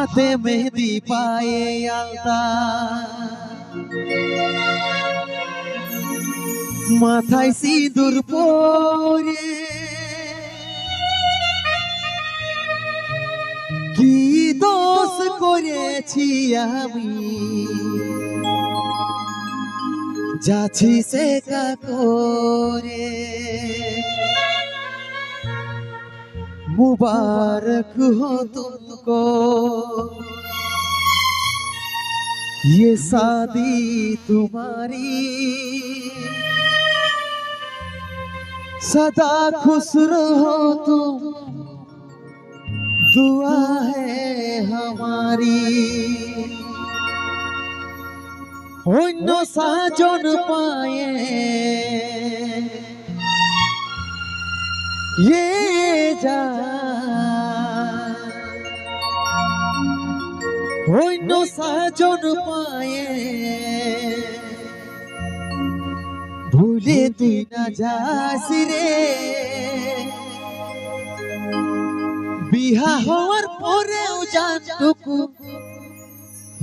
হাতে মেহেদি পায়ে আলতা, মাথায় সিঁদুর পরে কি দোষ করেছি আমি, যাচ্ছি সে করে। मुबारक हो तुमको ये शादी तुम्हारी, सदा खुश रहो तुम, दुआ है हमारी। অন্য সাজন পায়ে ये जा অন্য সাজন পায়ে ভুলে তুই না যাস রে, বিহা হওয়ার পরেও জানটুকু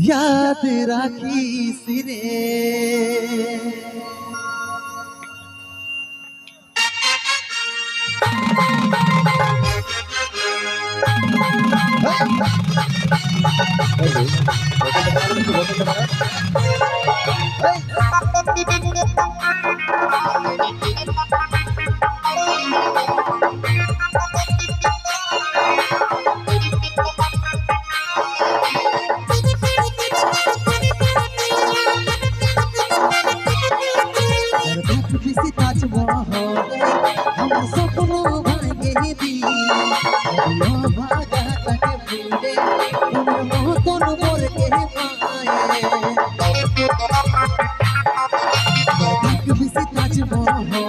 याद রাখিস রে। किसी ताजमहल আমার স্বপ্ন ভাঙে দিয়ে ভাগা তাকে ভুলে তোমার মতন বরকে পায়ে। किसी ताजमहल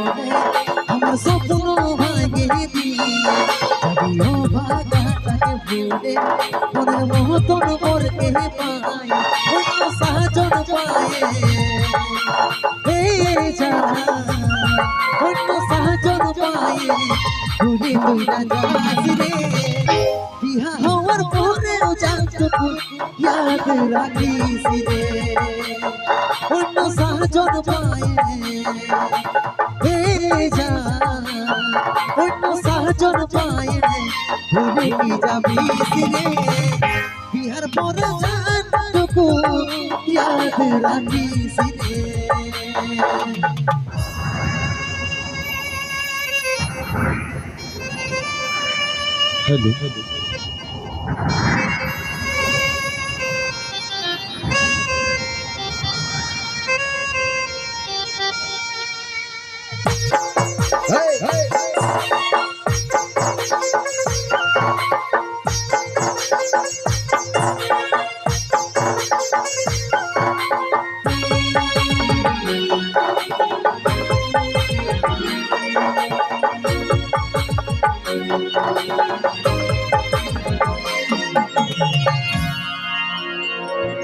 আমার স্বপ্ন ভাঙে দিয়ে ভাগা তাকে ভুলে তোমার মতন বরকে পায়। অন্য সাজন পায়ে যা অন্য সাজন পায়ে ভুলে তুই না যাস রে, বিহা হওয়ার পরেও জানটুকু ইয়াদ রাখিস রে। অন্য সাজন পায়ে যা অন্য সাজন পায়ে ভুলে কি যাবিস রে, বিহার পরে জানটুকু ইয়াদ রাখিস রে। हेलो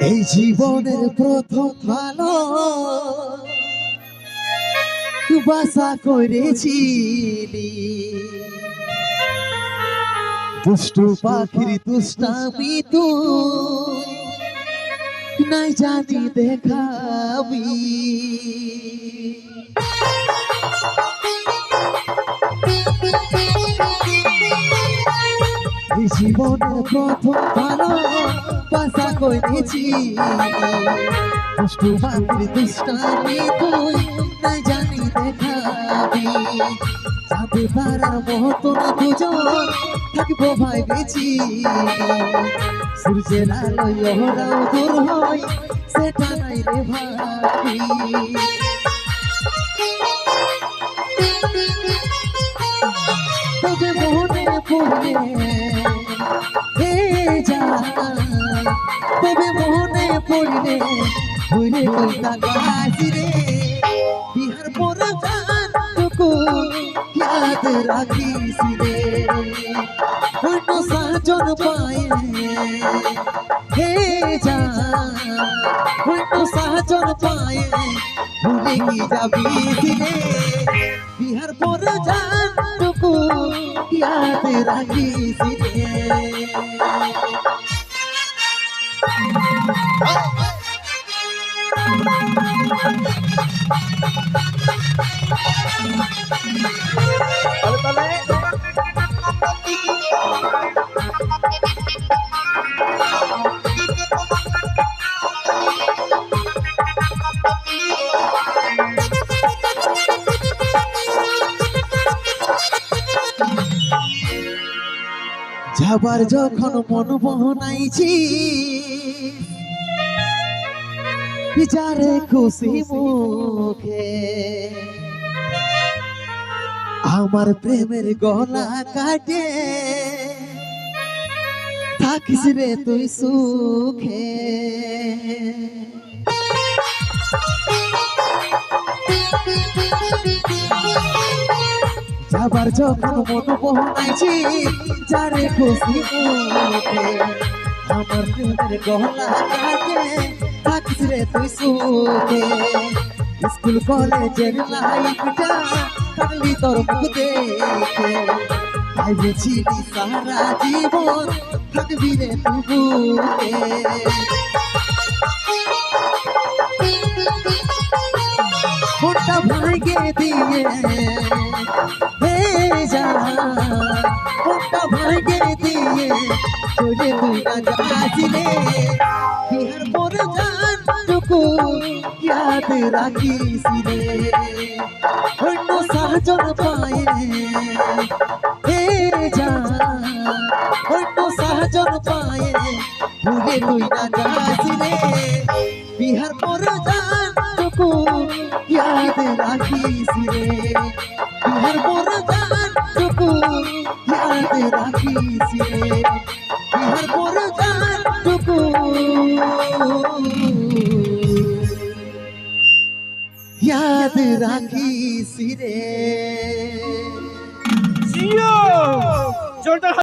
এই জীবনের প্রথম ভালো বাসা করেছিলি, দুষ্টু পাখির দুষ্টামি তুই নাই জানি দেখাবি। এই জীবনের প্রথম ভালো বাসা করেছি, দুষ্টু পাখির দুষ্টামি তুই নাই জানি দেখাবি। যাতে পারার মতন দুজন থাকবো ভাই বেছি, সূর্যের আলোয় ওরাও দূর হয় সেটা নাই রে ভাবি। তবে মনে পড়লে যা তবে মনে পড়লে ভুলে তুই তাকাস রে, বিহার পরে জানটুকু ইয়াদ রাখিস রে। অন্য সাজন পায়ে যা অন্য সাজন পায়ে ভুলে কি যাবিস রে, বিহার পরে জানটুকু ইয়াদ রাখিস রে। যাবার যখন মন বনাইছি বিচারে খুশি মুখে আমার প্রেমের গলা কাটে থাকিস রে তুই সুখে যাবার যখন মন বনাইছি যারে খুশি মুখে আমার প্রেমের গলা কাটে থাকিস রে তুই সুখে স্কুল কলেজের লাইফটা কাটলি তোর মুখ দেখে তাই বুঝিনি সারা জীবন থাকবি রে তুই বুকে মনটা ভাঙে দিয়ে হে যা মনটা ভাঙে দিয়ে চলে তুই না যাসিলে বিহার মোর জানটুকু ইয়াদ রাখিস রে অন্য সাজন পায়ে হে যা অন্য সাজন পায়ে ভুলে তুই না যাসিলে বিহার মোর জানটুকু याद राखीस रे बिहार मोर जानटुकु याद राखीस रे बिहार मोर जानटुकु याद राखीस रे जियो जोरदार